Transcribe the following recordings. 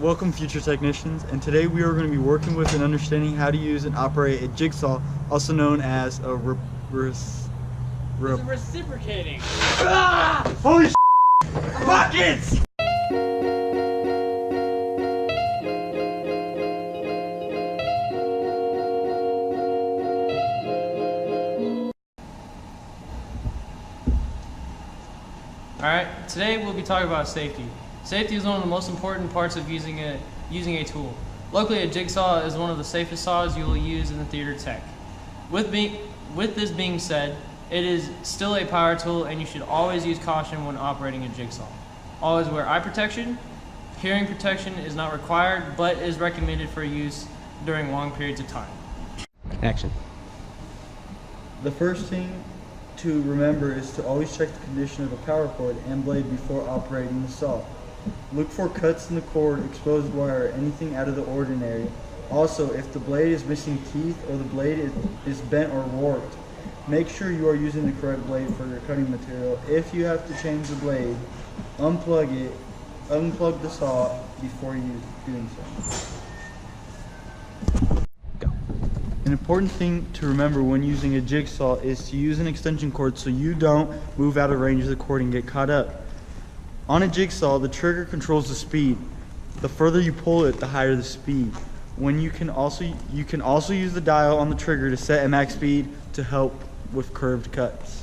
Welcome future technicians, and today we are going to be working with and understanding how to use and operate a jigsaw, also known as a reciprocating. Holy buckets! Alright, today we'll be talking about safety. Safety is one of the most important parts of using a tool. Luckily, a jigsaw is one of the safest saws you will use in the theater tech. With this being said, it is still a power tool and you should always use caution when operating a jigsaw. Always wear eye protection. Hearing protection is not required, but is recommended for use during long periods of time. Action. The first thing to remember is to always check the condition of the power cord and blade before operating the saw. Look for cuts in the cord, exposed wire, or anything out of the ordinary. Also, if the blade is missing teeth or the blade is bent or warped, make sure you are using the correct blade for your cutting material. If you have to change the blade, unplug the saw before doing so. An important thing to remember when using a jigsaw is to use an extension cord so you don't move out of range of the cord and get caught up. On a jigsaw, the trigger controls the speed. The further you pull it, the higher the speed. You can also use the dial on the trigger to set a max speed to help with curved cuts.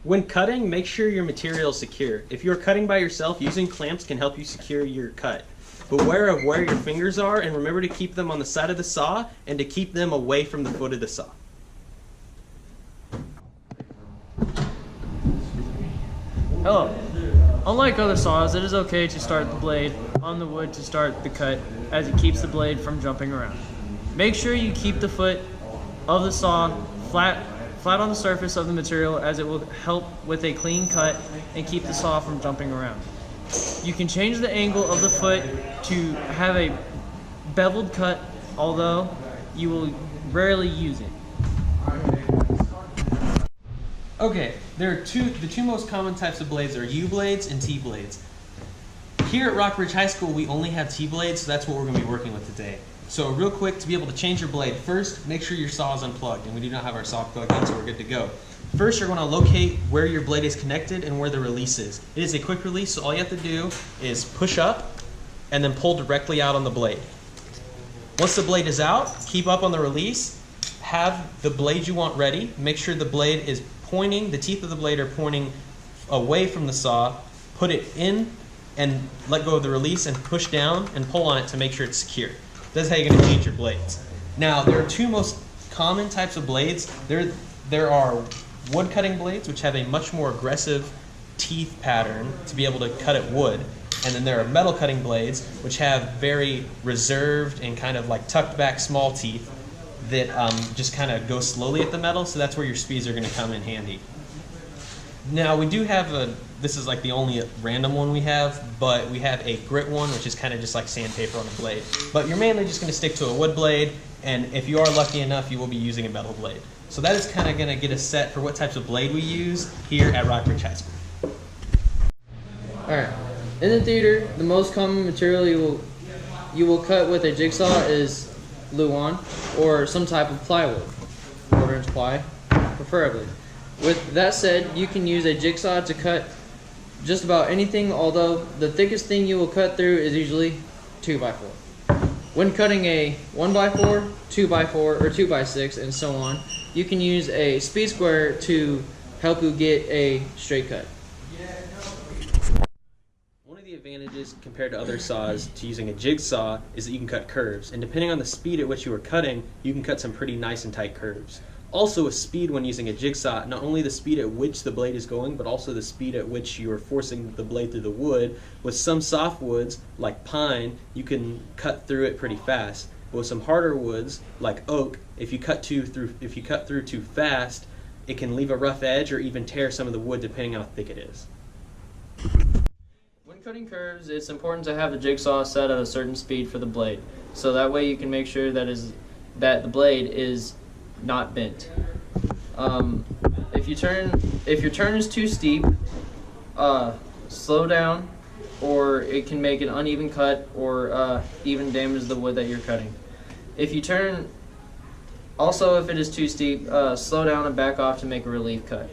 When cutting, make sure your material is secure. If you're cutting by yourself, using clamps can help you secure your cut. Beware of where your fingers are and remember to keep them on the side of the saw and to keep them away from the foot of the saw. Hello. Unlike other saws, it is okay to start the blade on the wood to start the cut, as it keeps the blade from jumping around. Make sure you keep the foot of the saw flat on the surface of the material, as it will help with a clean cut and keep the saw from jumping around. You can change the angle of the foot to have a beveled cut, although you will rarely use it. Okay, the two most common types of blades are U-blades and T-blades. Here at Rockbridge High School, we only have T-blades, so that's what we're going to be working with today. So real quick, to be able to change your blade, first, make sure your saw is unplugged, and we do not have our saw plugged in, so we're good to go. First, you're going to locate where your blade is connected and where the release is. It is a quick release, so all you have to do is push up and then pull directly out on the blade. Once the blade is out, keep up on the release, have the blade you want ready, make sure the blade is pointing, the teeth of the blade are pointing away from the saw, put it in and let go of the release and push down and pull on it to make sure it's secure. That's how you're going to change your blades. Now, there are two most common types of blades. There are wood cutting blades, which have a much more aggressive teeth pattern to be able to cut at wood. And then there are metal cutting blades, which have very reserved and kind of like tucked back small teeth that just kind of go slowly at the metal, so that's where your speeds are going to come in handy. Now we do have this is like the only random one we have, but we have a grit one, which is kind of just like sandpaper on a blade. But you're mainly just going to stick to a wood blade, and if you are lucky enough, you will be using a metal blade. So that is kind of going to get us set for what types of blade we use here at Rockbridge High School. Alright, in the theater, the most common material you will cut with a jigsaw is Luan or some type of plywood, 4-inch ply, preferably. With that said, you can use a jigsaw to cut just about anything, although the thickest thing you will cut through is usually 2x4. When cutting a 1x4, 2x4, or 2x6, and so on, you can use a speed square to help you get a straight cut. One of the advantages compared to other saws to using a jigsaw is that you can cut curves, and depending on the speed at which you are cutting, you can cut some pretty nice and tight curves. Also with speed when using a jigsaw, not only the speed at which the blade is going, but also the speed at which you are forcing the blade through the wood. With some softwoods, like pine, you can cut through it pretty fast. But with some harder woods, like oak, if you cut through too fast, it can leave a rough edge or even tear some of the wood depending on how thick it is. When cutting curves, it's important to have the jigsaw set at a certain speed for the blade, so that way you can make sure that the blade is not bent. If your turn is too steep, slow down or it can make an uneven cut or even damage the wood that you're cutting. If you turn, also if it is too steep, slow down and back off to make a relief cut.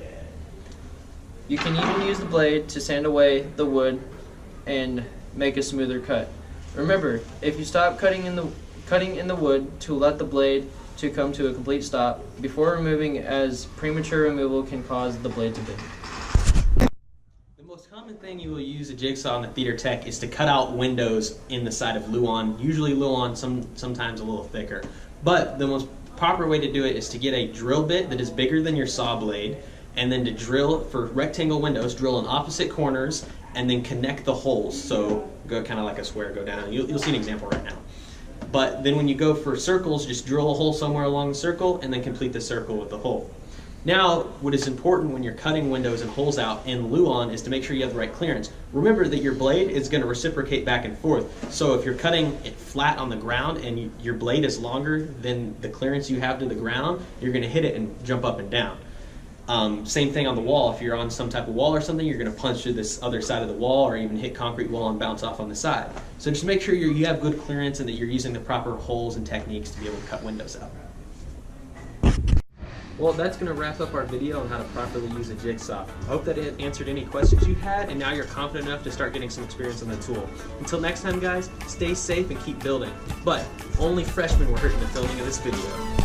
You can even use the blade to sand away the wood and make a smoother cut. Remember, if you stop cutting in the wood to let the blade to come to a complete stop before removing, as premature removal can cause the blade to bend. The most common thing you will use a jigsaw in the theater tech is to cut out windows in the side of Luan. Usually Luan, sometimes a little thicker. But the most proper way to do it is to get a drill bit that is bigger than your saw blade, and then to drill for rectangle windows, drill in opposite corners, and then connect the holes. So go kind of like a square, go down. You'll see an example right now. But then when you go for circles, just drill a hole somewhere along the circle and then complete the circle with the hole. Now, what is important when you're cutting windows and holes out in Luan is to make sure you have the right clearance. Remember that your blade is going to reciprocate back and forth. So if you're cutting it flat on the ground and your blade is longer than the clearance you have to the ground, you're going to hit it and jump up and down. Same thing on the wall. If you're on some type of wall or something, you're going to punch through this other side of the wall or even hit concrete wall and bounce off on the side. So just make sure you have good clearance and that you're using the proper holes and techniques to be able to cut windows out. Well, that's going to wrap up our video on how to properly use a jigsaw. I hope that it answered any questions you had, and now you're confident enough to start getting some experience on the tool. Until next time, guys, stay safe and keep building. But only freshmen were hurt in the filming of this video.